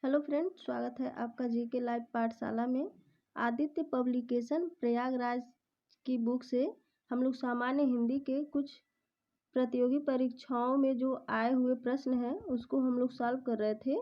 Hello friend, स्वागत है आपका जीके लाइव पाठशाला में। आदित्य पब्लिकेशन प्रयागराज की बुक से हम लोग सामान्य हिंदी के कुछ प्रतियोगी परीक्षाओं में जो आए हुए प्रश्न हैं उसको हम लोग सॉल्व कर रहे थे।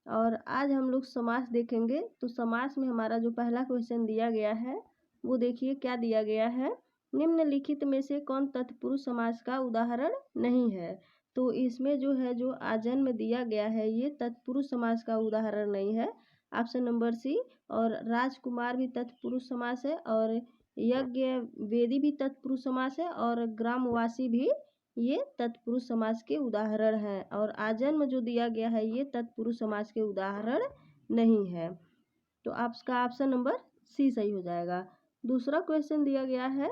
और आज हम लोग समास देखेंगे। तो समास में हमारा जो पहला क्वेश्चन दिया गया है वो देखिए क्या दिया गया है। निम्नलिखित में से कौन तत्पुरुष समास का उदाहरण नहीं है। तो इसमें जो है जो आजन्म दिया गया है ये तत्पुरुष समास का उदाहरण नहीं है। Option number C. और राजकुमार भी तत्पुरुष समास है, और यज्ञ वेदी भी तत्पुरुष समास है, और ग्रामवासी भी ये तत्पुरुष समास के उदाहरण हैं। और आजन्म जो दिया गया है ये तत्पुरुष समास के उदाहरण नहीं है। तो आपका ऑप्शन नंबर सी सही हो जाएगा। दूसरा क्वेश्चन दिया गया है,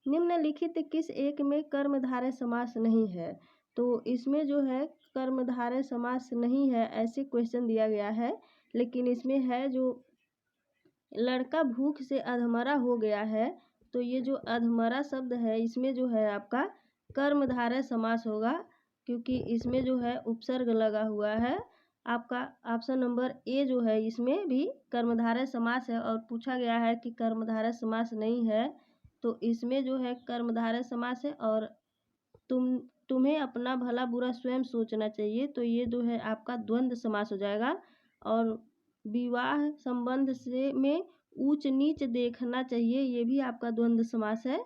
निम्नलिखित किस एक में कर्मधारय समास नहीं है। तो इसमें जो है कर्मधारय समास नहीं है ऐसे क्वेश्चन दिया गया है, लेकिन इसमें है जो लड़का भूख से अधमरा हो गया है। तो ये जो अधमरा शब्द है इसमें जो है आपका कर्मधारय समास होगा, क्योंकि इसमें जो है उपसर्ग लगा हुआ है। आपका ऑप्शन नंबर ए जो है इसमें भी कर्मधारय समास है, और पूछा गया है कि कर्मधारय समास नहीं है तो इसमें जो है कर्मधारय समास है। और तुम्हें अपना भला बुरा स्वयं सोचना चाहिए, तो ये जो है आपका द्वंद्व समास हो जाएगा। और विवाह संबंध से में ऊंच नीच देखना चाहिए, ये भी आपका द्वंद्व समास है।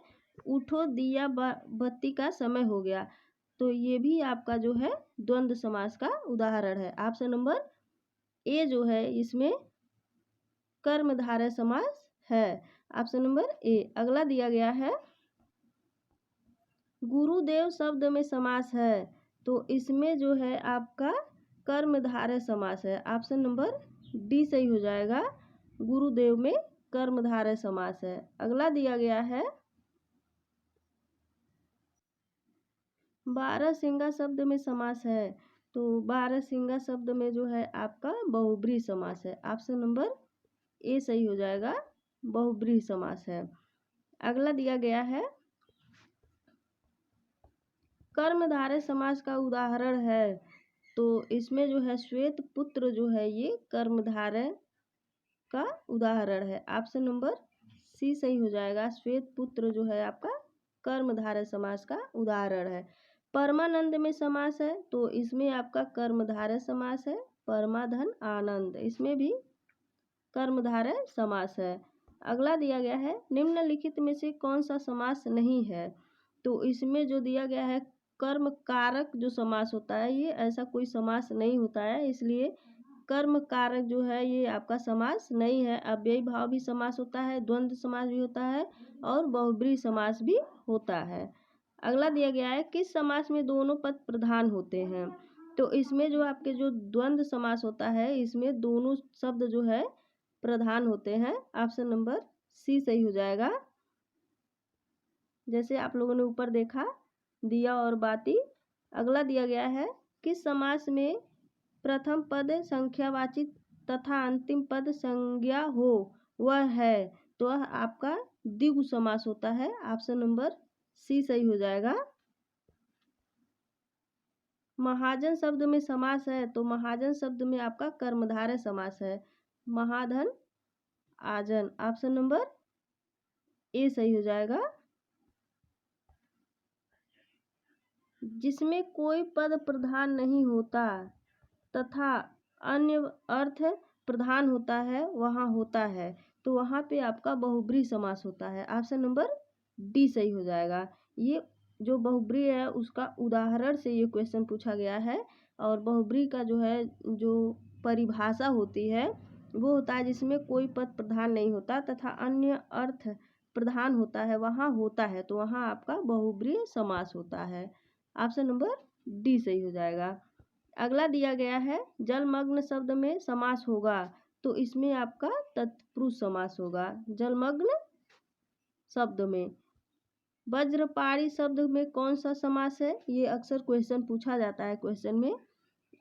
उठो दिया बत्ती का समय हो गया, तो ये भी आपका जो है द्वंद्व समास का उदाहरण है। ऑप्शन नंबर ए जो है इसमें कर्मधारय समास है। Option number A. अगला दिया गया है, गुरुदेव शब्द में समास है। तो इसमें जो है आपका कर्मधारय समास है। ऑप्शन नंबर डी सही हो जाएगा। गुरुदेव में कर्मधारय समास है। अगला दिया गया है, बारहसिंगा शब्द में समास है। तो बारहसिंगा शब्द में जो है आपका बहुब्रीहि समास है। ऑप्शन नंबर ए सही हो जाएगा, बहुब्रीहि समास है। अगला दिया गया है, कर्मधारय समास का उदाहरण है। तो इसमें जो है श्वेत पुत्र जो है ये कर्मधारय का उदाहरण है। ऑप्शन नंबर सी सही हो जाएगा। श्वेत पुत्र जो है आपका कर्मधारय समास का उदाहरण है। परमानंद में समास है, तो इसमें आपका कर्मधारय समास है। परमाधन आनंद, इसमें भी कर्मधारय समास है। अगला दिया गया है, निम्नलिखित में से कौन सा समास नहीं है। तो इसमें जो दिया गया है कर्म कारक जो समास होता है ये ऐसा कोई समास नहीं होता है, इसलिए कर्म कारक जो है ये आपका समास नहीं है। अव्ययी भाव भी समास होता है, द्वंद्व समास भी होता है, और बहुब्रीहि समास भी होता है। अगला दिया गया है, किस समास में दोनों पद प्रधान होते हैं। तो इसमें जो आपके जो द्वंद्व समास होता है इसमें दोनों शब्द जो है प्रधान होते हैं। ऑप्शन नंबर सी सही हो जाएगा। जैसे आप लोगों ने ऊपर देखा दिया और बाती। अगला दिया गया है, किस समास में प्रथम पद संख्यावाची तथा अंतिम पद संज्ञा हो वह है। तो आपका द्विगु समास होता है। ऑप्शन नंबर सी सही हो जाएगा। महाजन शब्द में समास है, तो महाजन शब्द में आपका कर्मधारय समास है। महाधन आजन, ऑप्शन नंबर ए सही हो जाएगा। जिसमें कोई पद प्रधान नहीं होता तथा अन्य अर्थ प्रधान होता है वहाँ होता है, तो वहाँ पे आपका बहुब्रीहि समास होता है। ऑप्शन नंबर डी सही हो जाएगा। ये जो बहुब्रीहि है उसका उदाहरण से ये क्वेश्चन पूछा गया है। और बहुब्रीहि का जो है जो परिभाषा होती है वो होता है जिसमें कोई पद प्रधान नहीं होता तथा अन्य अर्थ प्रधान होता है वहाँ होता है, तो वहाँ आपका बहुब्रीहि समास होता है। ऑप्शन नंबर डी सही हो जाएगा। अगला दिया गया है, जलमग्न शब्द में समास होगा। तो इसमें आपका तत्पुरुष समास होगा जलमग्न शब्द में। वज्रपाणी शब्द में कौन सा समास है, ये अक्सर क्वेश्चन पूछा जाता है क्वेश्चन में।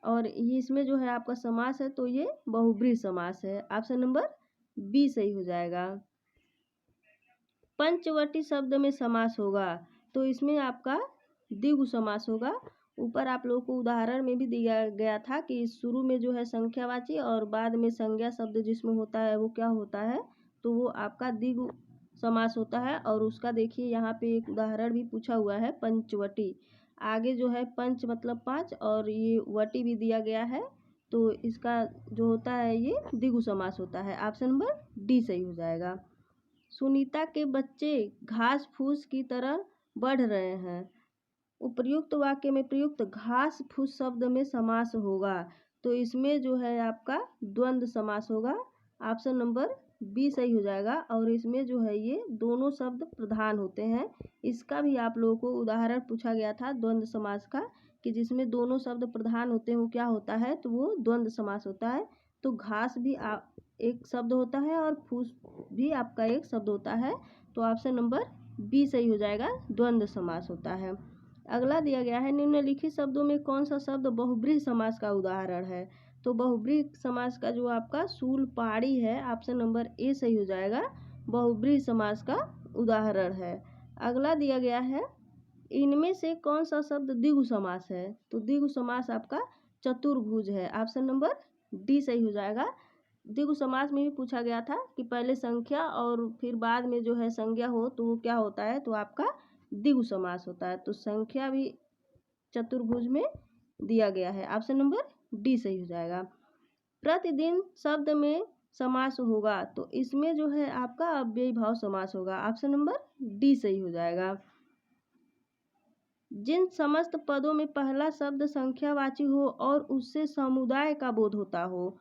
और ये इसमें जो है आपका समास है तो ये बहुब्रीहि समास है। ऑप्शन नंबर बी सही हो जाएगा। पंचवटी शब्द में समास होगा, तो इसमें आपका द्विगु समास होगा। ऊपर आप लोगों को उदाहरण में भी दिया गया था कि शुरू में जो है संख्यावाची और बाद में संज्ञा शब्द जिसमें होता है वो क्या होता है, तो वो आपका द्विगु समास होता है। और उसका देखिए यहाँ पे एक उदाहरण भी पूछा हुआ है, पंचवटी। आगे जो है पंच मतलब 5 और ये वटी भी दिया गया है, तो इसका जो होता है ये द्विगु समास होता है। ऑप्शन नंबर डी सही हो जाएगा। सुनीता के बच्चे घास फूस की तरह बढ़ रहे हैं। उपर्युक्त वाक्य में प्रयुक्त घास फूस शब्द में समास होगा, तो इसमें जो है आपका द्वंद्व समास होगा। ऑप्शन नंबर बी सही हो जाएगा। और इसमें जो है ये दोनों शब्द प्रधान होते हैं। इसका भी आप लोगों को उदाहरण पूछा गया था द्वंद्व समास का, कि जिसमें दोनों शब्द प्रधान होते हैं वो क्या होता है, तो वो द्वंद्व समास होता है। तो घास भी एक शब्द होता है और फूस भी आपका एक शब्द होता है, तो ऑप्शन नंबर बी सही हो जाएगा, द्वंद्व समास होता है। अगला दिया गया है, निम्नलिखित शब्दों में कौन सा शब्द बहुब्रीहि समास का उदाहरण है। तो बहुब्रीहि समास का जो आपका शूलपाणी है, ऑप्शन नंबर ए सही हो जाएगा, बहुब्रीहि समास का उदाहरण है। अगला दिया गया है, इनमें से कौन सा शब्द द्विगु समास है। तो द्विगु समास आपका चतुर्भुज है। ऑप्शन नंबर डी सही हो जाएगा। द्विगु समास में भी पूछा गया था कि पहले संख्या और फिर बाद में जो है संज्ञा हो तो वो क्या होता है, तो आपका द्विगु समास होता है। तो संख्या भी चतुर्भुज में दिया गया है। ऑप्शन नंबर डी सही हो जाएगा। प्रतिदिन शब्द में समास होगा, तो इसमें जो है आपका अव्ययी भाव समास होगा। ऑप्शन नंबर डी सही हो जाएगा। जिन समस्त पदों में पहला शब्द संख्यावाची हो और उससे समुदाय का बोध होता हो,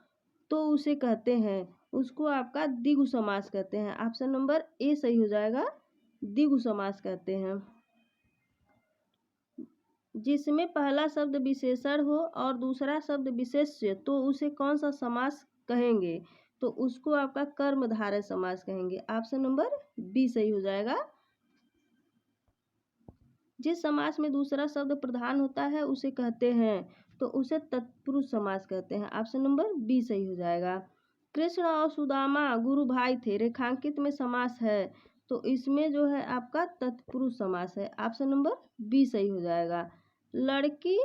तो उसे कहते हैं, उसको आपका द्विगु समास कहते हैं। ऑप्शन नंबर ए सही हो जाएगा, द्विगु समास कहते हैं। जिसमें पहला शब्द विशेषण हो और दूसरा शब्द विशेष्य, तो उसे कौन सा समास कहेंगे, तो उसको आपका कर्मधारय समास कहेंगे। ऑप्शन नंबर बी सही हो जाएगा। जिस समास में दूसरा शब्द प्रधान होता है उसे कहते हैं, तो उसे तत्पुरुष समास कहते हैं। ऑप्शन नंबर बी सही हो जाएगा। कृष्ण और सुदामा गुरु भाई थे, रेखांकित में समास है, तो इसमें जो है आपका तत्पुरुष समास है। ऑप्शन नंबर बी सही हो जाएगा। लड़की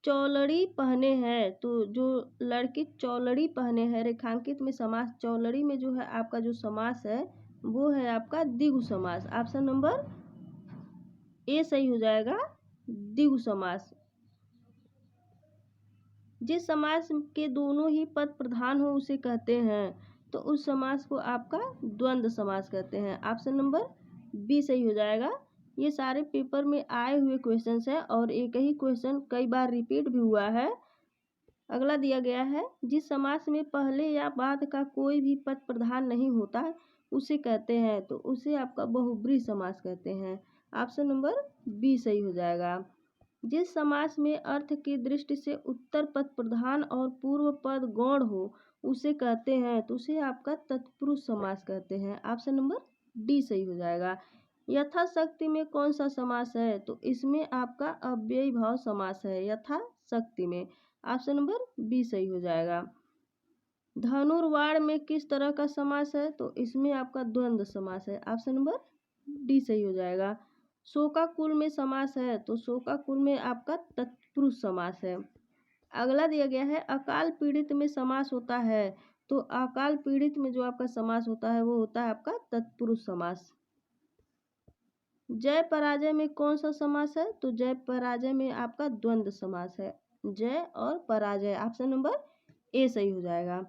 चौलड़ी पहने हैं, तो जो लड़की चौलड़ी पहने हैं, रेखांकित में समास चौलड़ी में जो है आपका जो समास है वो है आपका द्विगु समास। ऑप्शन नंबर ए सही हो जाएगा, द्विगु समास। जिस समास के दोनों ही पद प्रधान हो उसे कहते हैं, तो उस समास को आपका द्वंद्व समास कहते हैं। ऑप्शन नंबर बी सही हो जाएगा। ये सारे पेपर में आए हुए क्वेश्चंस हैं और एक ही क्वेश्चन कई बार रिपीट भी हुआ है। अगला दिया गया है, जिस समास में पहले या बाद का कोई भी पद प्रधान नहीं होता है उसे कहते हैं, तो उसे आपका बहुब्रीहि समास कहते हैं। ऑप्शन नंबर बी सही हो जाएगा। जिस समास में अर्थ की दृष्टि से उत्तर पद प्रधान और पूर्व पद गौण हो उसे कहते हैं, तो उसे आपका तत्पुरुष समास कहते हैं। ऑप्शन नंबर डी सही हो जाएगा। यथाशक्ति में कौन सा समास है, तो इसमें आपका अव्ययी भाव समास है यथाशक्ति में। ऑप्शन नंबर बी सही हो जाएगा। धनुर्वाण में किस तरह का समास है, तो इसमें आपका द्वंद्व समास है। ऑप्शन नंबर डी सही हो जाएगा। शोकाकुल में समास है, तो शोकाकुल में आपका तत्पुरुष समास है। अगला दिया गया है, अकाल पीड़ित में समास होता है, तो अकाल पीड़ित में जो आपका समास होता है वो होता है आपका तत्पुरुष समास। जय पराजय में कौन सा समास है, तो जय पराजय में आपका द्वंद्व समास है, जय और पराजय। ऑप्शन नंबर ए सही हो जाएगा।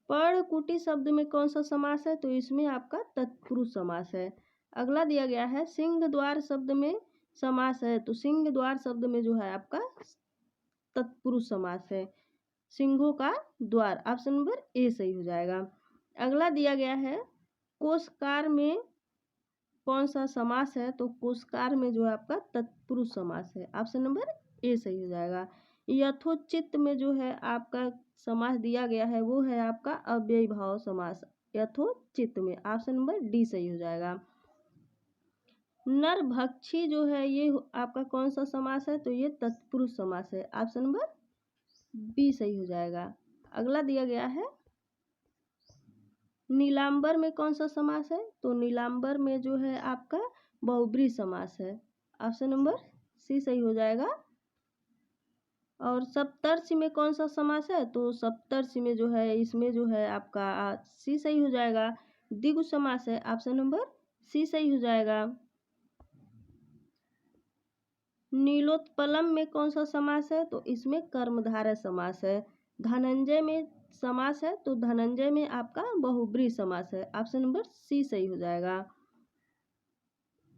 पर्णकुटी शब्द में कौन सा समास है, तो इसमें आपका तत्पुरुष समास है। अगला दिया गया है, सिंह द्वार शब्द में समास है, तो सिंह द्वार शब्द में जो है आपका तत्पुरुष समास है, सिंहों का द्वार। ऑप्शन नंबर ए सही हो जाएगा। अगला दिया गया है, कोशकार में कौन सा समास है, तो कोशकार में जो है आपका तत्पुरुष समास है। ऑप्शन नंबर ए सही हो जाएगा। यथोचित में जो है आपका समास दिया गया है वो है आपका अव्ययी भाव समास यथोचित में। ऑप्शन नंबर डी सही हो जाएगा। नरभक्षी जो है ये आपका कौन सा समास है, तो ये तत्पुरुष समास है। ऑप्शन नंबर बी सही हो जाएगा। अगला दिया गया है, नीलांबर में कौन सा समास है, तो नीलांबर में जो है आपका बहुब्रीहि समास है। ऑप्शन नंबर सी सही हो जाएगा। और सप्तर्षि में कौन सा समास है? तो सप्तर्षि में जो है इसमें जो है आपका सी सही हो जाएगा। द्विगु समास है, ऑप्शन नंबर सी सही हो जाएगा। नीलोत्पलम में कौन सा समास है? तो इसमें कर्मधारय समास है। धनंजय में समास है, तो धनंजय में आपका बहुब्रीहि समास है, ऑप्शन नंबर सी सही हो जाएगा।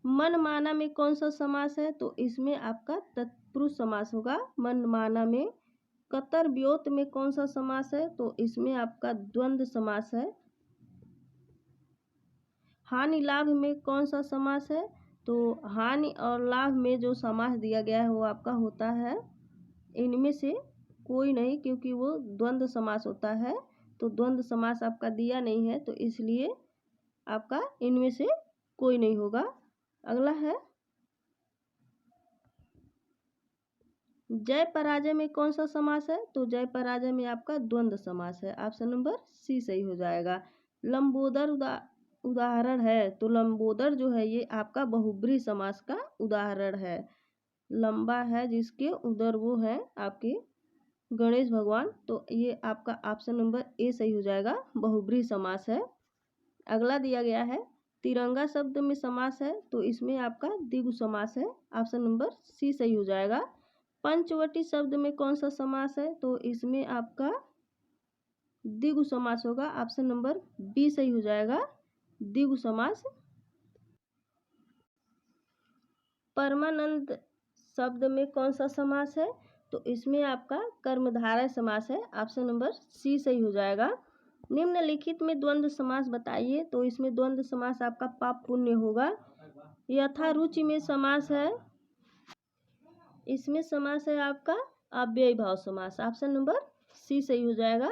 मनमाना में कौन सा समास है? तो इसमें आपका तत्पुरुष समास होगा मनमाना में। कतर व्योत में कौन सा समास है? तो इसमें आपका द्वंद्व समास है। हानि लाभ में कौन सा समास है? तो हानि और लाभ में जो समास दिया गया है वो आपका होता है इनमें से कोई नहीं, क्योंकि वो द्वंद्व समास होता है। तो द्वंद्व समास आपका दिया नहीं है, तो इसलिए आपका इनमें से कोई नहीं होगा। अगला है जय पराजय में कौन सा समास है? तो जय पराजय में आपका द्वंद्व समास है, ऑप्शन नंबर सी सही हो जाएगा। लंबोदर उदाहरण है, तो लंबोदर जो है ये आपका बहुब्रीहि समास का उदाहरण है। लंबा है जिसके उदर वो है आपके गणेश भगवान, तो ये आपका ऑप्शन नंबर ए सही हो जाएगा, बहुब्रीहि समास है। अगला दिया गया है तिरंगा शब्द में समास है, तो इसमें आपका द्विगु समास है, ऑप्शन नंबर सी सही हो जाएगा। पंचवटी शब्द में कौन सा समास है? तो इसमें आपका द्विगु समास होगा, ऑप्शन नंबर बी सही हो जाएगा, द्विगु समास। परमानंद शब्द में कौन सा समास है? तो इसमें आपका कर्मधारय समास है, ऑप्शन नंबर सी सही हो जाएगा। निम्नलिखित में द्वंद्व समास बताइए, तो इसमें द्वंद्व समास आपका पाप पुण्य होगा। यथा रुचि में समास है, इसमें समास है आपका अव्ययी भाव समास, ऑप्शन नंबर सी सही हो जाएगा।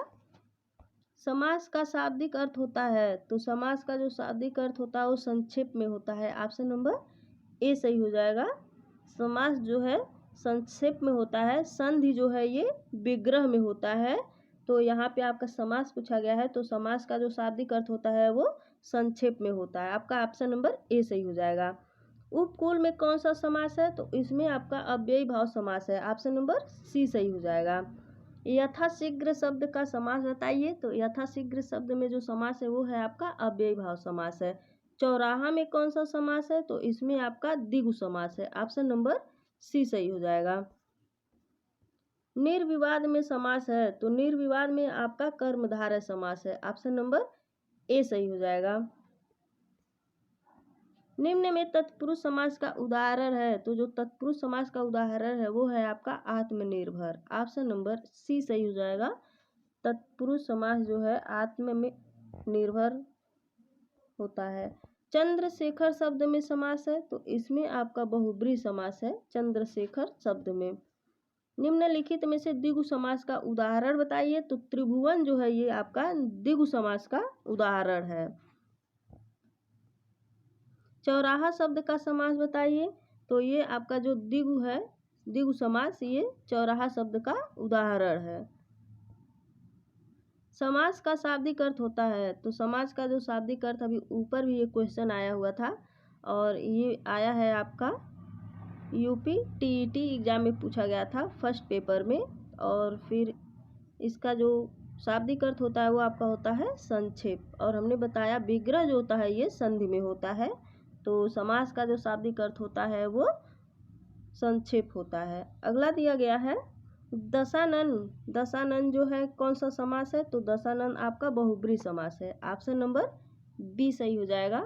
समास का शाब्दिक अर्थ होता है, तो समास का जो शाब्दिक अर्थ होता है वो संक्षेप में होता है, ऑप्शन नंबर ए सही हो जाएगा। समास जो है संक्षेप में होता है, संधि जो है ये विग्रह में होता है। तो यहाँ पे आपका समास पूछा गया है, तो समास का जो शाब्दिक अर्थ होता है वो संक्षेप में होता है, आपका ऑप्शन नंबर ए सही हो जाएगा। उपकुल में कौन सा समास है? तो इसमें आपका अव्ययी भाव समास है, ऑप्शन नंबर सी सही हो जाएगा। यथाशीघ्र शब्द का समास बताइए, तो यथाशीघ्र शब्द में जो समास है वो है आपका अव्ययी भाव समास है। चौराहा में कौन सा समास है? तो इसमें आपका द्विगु समास है, ऑप्शन नंबर सी सही हो जाएगा। निर्विवाद में समास है, तो निर्विवाद में आपका कर्मधारय समास है, ऑप्शन नंबर ए सही हो जाएगा। निम्न में तत्पुरुष समास का उदाहरण है, तो जो तत्पुरुष समास का उदाहरण है वो है आपका आत्मनिर्भर, ऑप्शन नंबर सी सही हो जाएगा। तत्पुरुष समास जो है आत्म में निर्भर होता है। चंद्रशेखर शब्द में समास है, तो इसमें आपका बहुब्रीहि समास है चंद्रशेखर शब्द में। निम्नलिखित में से द्विगु समास का उदाहरण बताइए, तो त्रिभुवन जो है ये आपका द्विगु समास का उदाहरण है। चौराहा शब्द का समास बताइए, तो ये आपका जो द्विगु है द्विगु समास ये चौराहा शब्द का उदाहरण है। समास का शाब्दिक अर्थ होता है, तो समास का जो शाब्दिक अर्थ अभी ऊपर भी ये क्वेश्चन आया हुआ था और ये आया है आपका यूपी टीईटी एग्जाम में पूछा गया था फर्स्ट पेपर में। और फिर इसका जो शाब्दिक अर्थ होता है वो आपका होता है संक्षेप, और हमने बताया विग्रह जो होता है ये संधि में होता है। तो समास का जो शाब्दिक अर्थ होता है वो संक्षेप होता है। अगला दिया गया है दशानन। दशानन जो है कौन सा समास है? तो दशानन आपका बहुब्रीहि समास है, ऑप्शन नंबर बी सही हो जाएगा।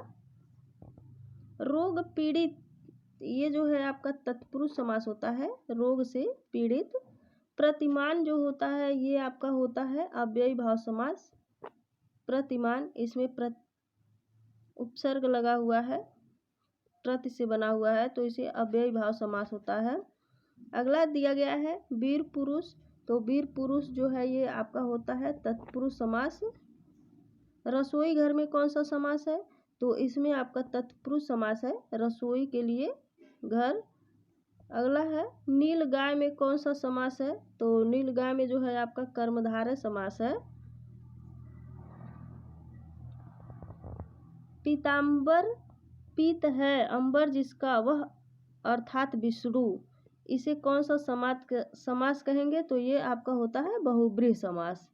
रोग पीड़ित ये जो है आपका तत्पुरुष समास होता है, रोग से पीड़ित। प्रतिमान जो होता है ये आपका होता है अव्ययी भाव समास। प्रतिमान इसमें उपसर्ग लगा हुआ है, प्रति से बना हुआ है, तो इसे अव्ययी भाव समास होता है। अगला दिया गया है वीर पुरुष। तो वीर पुरुष जो है ये आपका होता है तत्पुरुष समास। रसोई घर में कौन सा समास है? तो इसमें आपका तत्पुरुष समास है, रसोई के लिए घर। अगला है नील गाय में कौन सा समास है? तो नील गाय में जो है आपका कर्मधारय समास है। पीताम्बर पीत है अंबर जिसका वह अर्थात विष्णु, इसे कौन सा समास कहेंगे? तो ये आपका होता है बहुब्रीहि समास।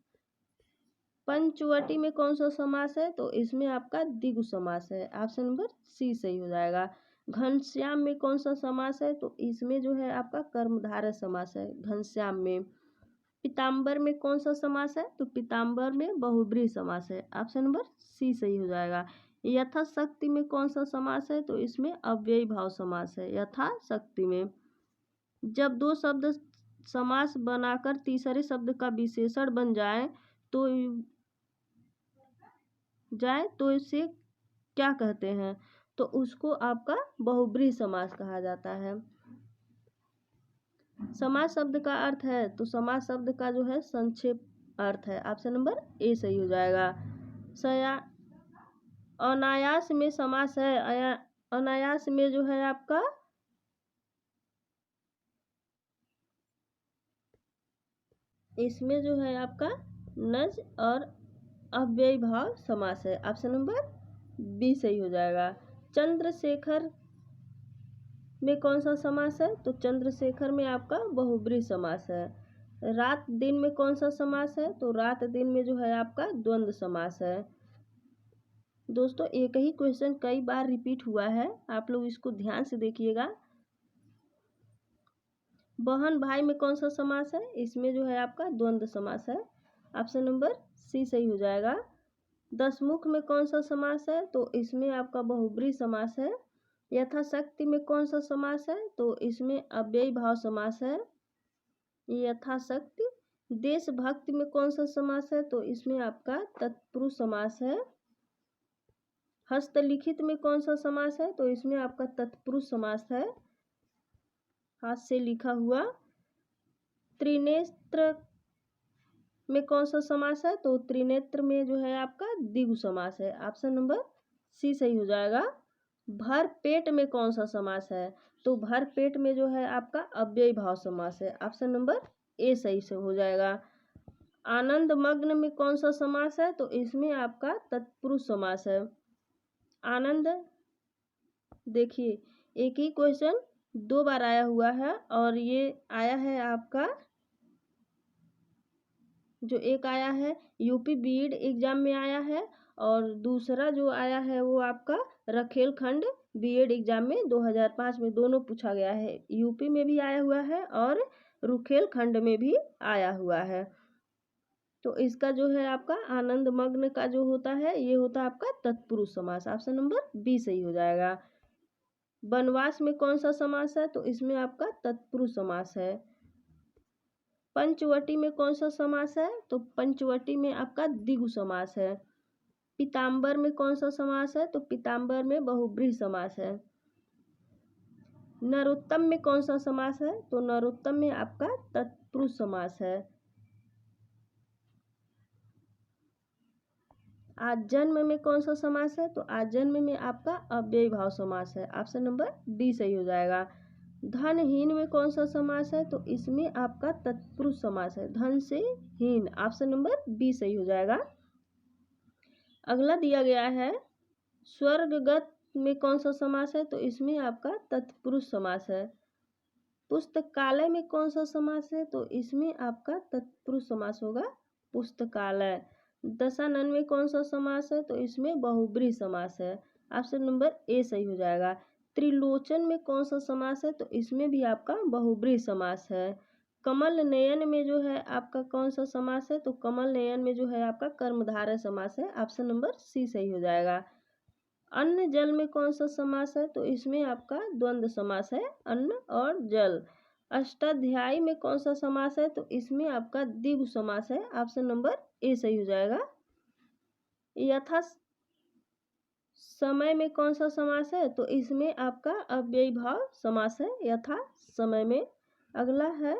पंचवटी में कौन सा समास है? तो इसमें आपका द्विगु समास है। ऑप्शन नंबर सी सही हो जाएगा। घनश्याम में कौन सा समास है? तो इसमें जो है आपका कर्मधारय समास है घनश्याम में। पीताम्बर में कौन सा समास है? तो पीताम्बर में बहुब्रीहि समास है। ऑप्शन नंबर सी सही हो जाएगा। यथाशक्ति में कौन सा समास है? तो इसमें अव्ययी भाव समास है यथाशक्ति में। जब दो शब्द समास बनाकर तीसरे शब्द का विशेषण बन जाए तो इसे क्या कहते हैं? तो उसको आपका बहुब्रीहि समास कहा जाता है। समास शब्द का अर्थ है, तो समास शब्द का जो है संक्षेप अर्थ है। ऑप्शन नंबर ए सही हो जाएगा। अनायास में समास है। अनायास में जो है आपका इसमें जो है आपका नज और अव्ययी भाव समास है। ऑप्शन नंबर बी सही हो जाएगा। चंद्रशेखर में कौन सा समास है? तो चंद्रशेखर में आपका बहुब्रीहि समास है। रात दिन में कौन सा समास है? तो रात दिन में जो है आपका द्वंद्व समास है। दोस्तों एक ही क्वेश्चन कई बार रिपीट हुआ है, आप लोग इसको ध्यान से देखिएगा। बहन भाई में कौन सा समास है? इसमें जो है आपका द्वंद्व समास है। ऑप्शन नंबर सी सही हो जाएगा। दशमुख में कौन सा समास है? तो इसमें आपका बहुब्रीहि समास है। यथाशक्ति में कौन सा समास है? तो इसमें अव्ययी भाव समास है यथाशक्ति। देशभक्ति में कौन सा समास है? तो इसमें आपका तत्पुरुष समास है। हस्तलिखित में कौन सा समास है? तो इसमें आपका तत्पुरुष समास है, हाथ से लिखा हुआ। त्रिनेत्र में कौन सा समास है? तो त्रिनेत्र में जो है आपका द्विगु समास है। ऑप्शन नंबर सी सही हो जाएगा। भर पेट में कौन सा समास है? तो भर पेट में जो है आपका अव्ययी भाव समास है। ऑप्शन नंबर ए सही से हो जाएगा। आनंद मग्न में कौन सा समास है? तो इसमें आपका तत्पुरुष समास है। आनंद, देखिए एक ही क्वेश्चन दो बार आया हुआ है, और ये आया है आपका जो एक आया है यूपी बीएड एग्जाम में आया है, और दूसरा जो आया है वो आपका रखेलखंड बीएड एग्जाम में 2005 में दोनों पूछा गया है। यूपी में भी आया हुआ है और रुखेलखंड में भी आया हुआ है। तो इसका जो है आपका आनंद मग्न का जो होता है ये होता है आपका तत्पुरुष समास। ऑप्शन नंबर बी सही हो जाएगा। वनवास में कौन सा समास है? तो इसमें आपका तत्पुरुष समास है। पंचवटी में कौन सा समास है? तो पंचवटी में आपका द्विगु समास है। पीताम्बर में कौन सा समास है? तो पीताम्बर में बहुब्रीहि समास है। नरोत्तम में कौन सा समास है? तो नरोत्तम में आपका तत्पुरुष समास है। आजन्म में कौन सा समास है? तो आजन्म में आपका अव्ययी भाव समास है। ऑप्शन नंबर डी सही हो जाएगा। धनहीन में कौन सा समास है? तो इसमें आपका तत्पुरुष समास है, धन से हीन। ऑप्शन नंबर बी सही हो जाएगा। अगला दिया गया है स्वर्गगत में कौन सा समास है? तो इसमें आपका तत्पुरुष समास है। पुस्तकालय में कौन सा समास है? तो इसमें आपका तत्पुरुष समास होगा पुस्तकालय। दशानन में कौन सा समास है? तो इसमें बहुब्रीहि समास है। ऑप्शन नंबर ए सही हो जाएगा। त्रिलोचन में कौन सा समास है? तो इसमें भी आपका बहुब्रीहि समास है। कमल नयन में जो है आपका कौन सा समास है? तो कमल नयन में जो है आपका कर्मधारय समास है। ऑप्शन नंबर सी सही हो जाएगा। अन्न जल में कौन सा समास है? तो इसमें आपका द्वंद्व समास है, अन्न और जल। अष्टाध्यायी में कौन सा समास है? तो इसमें आपका द्विगु समास है। ऑप्शन नंबर ए सही हो जाएगा। यथा समय में कौन सा समास है? तो इसमें आपका अव्ययी भाव समास है यथा समय में। अगला है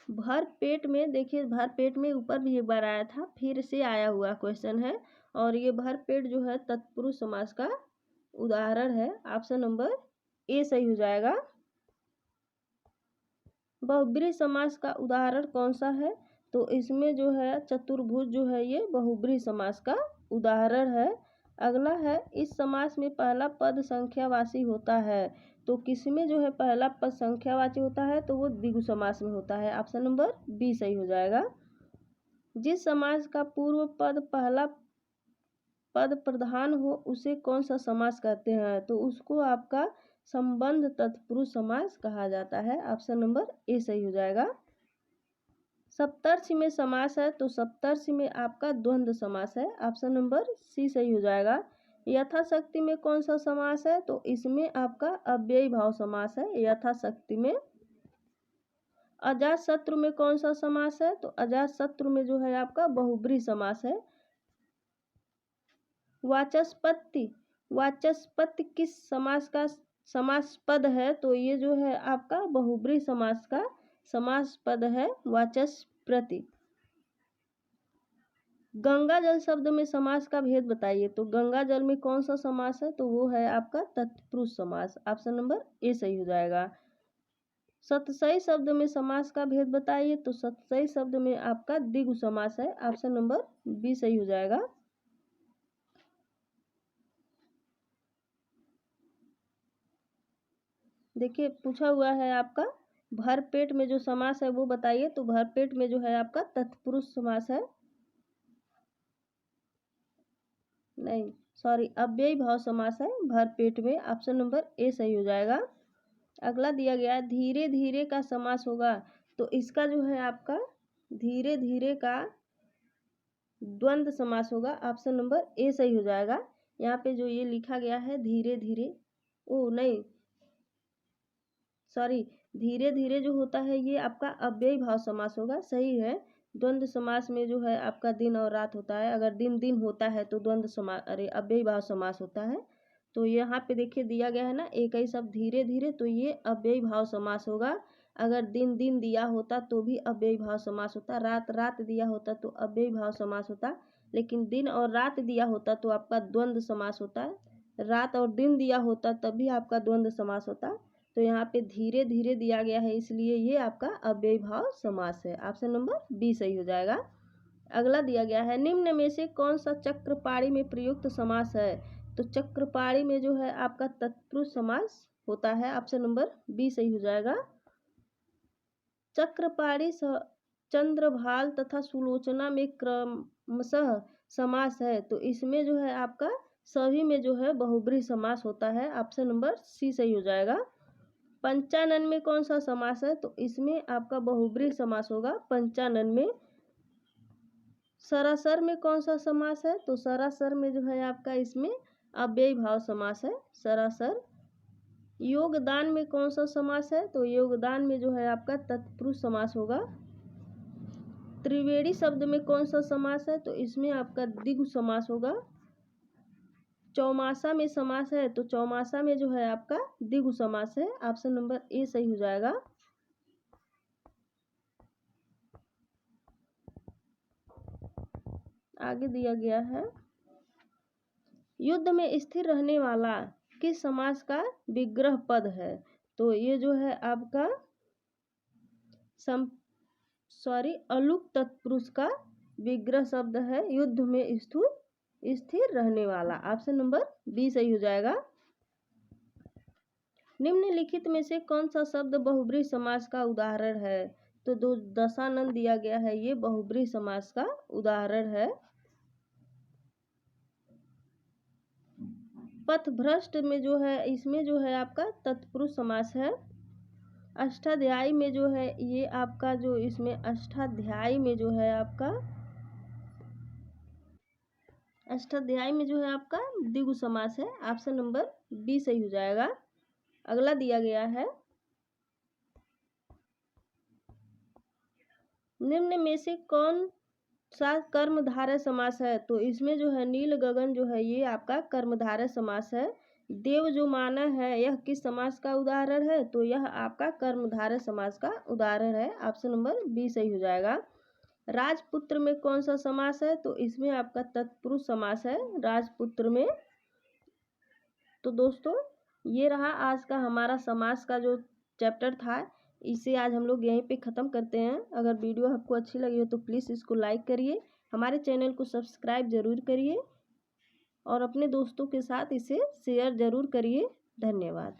भर पेट में। देखिए भर पेट में ऊपर भी एक बार आया था, फिर से आया हुआ क्वेश्चन है, और ये भर पेट जो है तत्पुरुष समास का उदाहरण है। ऑप्शन नंबर ए सही हो जाएगा। बहुब्रीहि समास का उदाहरण कौन सा है? तो इसमें जो है चतुर्भुज जो है ये बहुब्रीहि समास का उदाहरण है। अगला है इस समास में पहला पद संख्यावाची होता है तो किसमें जो है पहला पद संख्यावाची होता है, तो वो द्विगु समास में होता है। ऑप्शन नंबर बी सही हो जाएगा। जिस समास का पूर्व पद पहला पद प्रधान हो उसे कौन सा समास कहते हैं, तो उसको आपका संबंध तत्पुरुष समास कहा जाता है। ऑप्शन नंबर ए सही हो जाएगा। सप्तर्षि में समास है, तो सप्तर्षि में आपका द्वंद्व समास है। ऑप्शन नंबर सी सही हो जाएगा। यथाशक्ति में कौन सा समास है, तो इसमें आपका अव्ययी भाव समास है यथाशक्ति में। अजातशत्रु में कौन सा समास है, तो अजातशत्रु में जो है आपका बहुब्रीहि समास है। वाचस्पति, वाचस्पति किस समास का समास पद है, तो ये जो है आपका बहुब्रीहि समास का समास पद है वाचस्पति। गंगा जल शब्द में समास का भेद बताइए, तो गंगा जल में कौन सा समास है, तो वो है आपका तत्पुरुष समास। ऑप्शन नंबर ए सही हो जाएगा। सतसई शब्द में समास का भेद बताइए, तो सतसई शब्द में आपका द्विगु समास है। ऑप्शन नंबर बी सही हो जाएगा। देखिए पूछा हुआ है आपका भरपेट में जो समास है वो बताइए, तो भरपेट में जो है आपका तत्पुरुष समास है, नहीं सॉरी अव्ययी भाव समास है भरपेट में। ऑप्शन नंबर ए सही हो जाएगा। अगला दिया गया है धीरे धीरे का समास होगा, तो इसका जो है आपका धीरे धीरे का द्वंद्व समास होगा। ऑप्शन नंबर ए सही हो जाएगा। यहाँ पे जो ये लिखा गया है धीरे धीरे, ओ नहीं सॉरी धीरे धीरे जो होता है ये आपका अव्ययी भाव समास होगा, सही है। द्वंद्व समास में जो है आपका दिन और रात होता है, अगर दिन दिन होता है तो द्वंद्व समास अरे अव्ययी भाव समास होता है। तो यहाँ पे देखिए दिया गया है ना एक ही शब्द धीरे धीरे, तो ये अव्ययी भाव समास होगा। अगर दिन दिन दिया होता तो भी अव्ययी भाव समास होता, रात रात दिया होता तो अव्ययी भाव समास होता, लेकिन दिन और रात दिया होता तो आपका द्वंद्व समास होता है। रात और दिन दिया होता तभी आपका द्वंद्व समास होता। तो यहाँ पे धीरे धीरे दिया गया है इसलिए ये आपका अव्ययी भाव समास है। ऑप्शन नंबर बी सही हो जाएगा। अगला दिया गया है निम्न में से कौन सा चक्रपाणी में प्रयुक्त समास है, तो चक्रपाणी में जो है आपका तत्पुरुष समास होता है। ऑप्शन नंबर बी सही हो जाएगा। चक्रपाणी चंद्रभाल तथा सुलोचना में क्रमशः समास है, तो इसमें जो है आपका सभी में जो है बहुब्रीहि समास होता है। ऑप्शन नंबर सी सही हो जाएगा। पंचानन में कौन सा समास है, तो इसमें आपका बहुब्रीहि समास होगा पंचानन में। सरासर में कौन सा समास है, तो सरासर में जो है आपका इसमें अव्ययी भाव समास है सरासर। योगदान में कौन सा समास है, तो योगदान में जो है आपका तत्पुरुष समास होगा। त्रिवेणी शब्द में कौन सा समास है, तो इसमें आपका द्विगु समास होगा। चौमासा में समास है, तो चौमासा में जो है आपका द्विगु समास है। ऑप्शन नंबर ए सही हो जाएगा। आगे दिया गया है युद्ध में स्थिर रहने वाला किस समास का विग्रह पद है, तो ये जो है आपका अलुक तत्पुरुष का विग्रह शब्द है युद्ध में स्थिर रहने वाला। ऑप्शन नंबर बी सही हो जाएगा। निम्नलिखित में से कौन सा शब्द बहुब्रीहि समास का उदाहरण है, तो दो दशानन दिया गया है ये बहुब्रीहि समास का उदाहरण है। पथभ्रष्ट में जो है इसमें जो है आपका तत्पुरुष समास है। अष्टाध्यायी में जो है ये आपका जो इसमें अष्टाध्यायी में जो है आपका अष्टाध्यायी में जो है आपका द्विगु समास है। ऑप्शन नंबर बी सही हो जाएगा। अगला दिया गया है निम्न में से कौन सा कर्मधारय समास है, तो इसमें जो है नील गगन जो है ये आपका कर्मधारय समास है। देव जो माना है यह किस समास का उदाहरण है, तो यह आपका कर्मधारय समास का उदाहरण है। ऑप्शन नंबर बी सही हो जाएगा। राजपुत्र में कौन सा समास है, तो इसमें आपका तत्पुरुष समास है राजपुत्र में। तो दोस्तों ये रहा आज का हमारा समास का जो चैप्टर था, इसे आज हम लोग यहीं पे ख़त्म करते हैं। अगर वीडियो आपको अच्छी लगी हो तो प्लीज़ इसको लाइक करिए, हमारे चैनल को सब्सक्राइब ज़रूर करिए और अपने दोस्तों के साथ इसे शेयर ज़रूर करिए। धन्यवाद।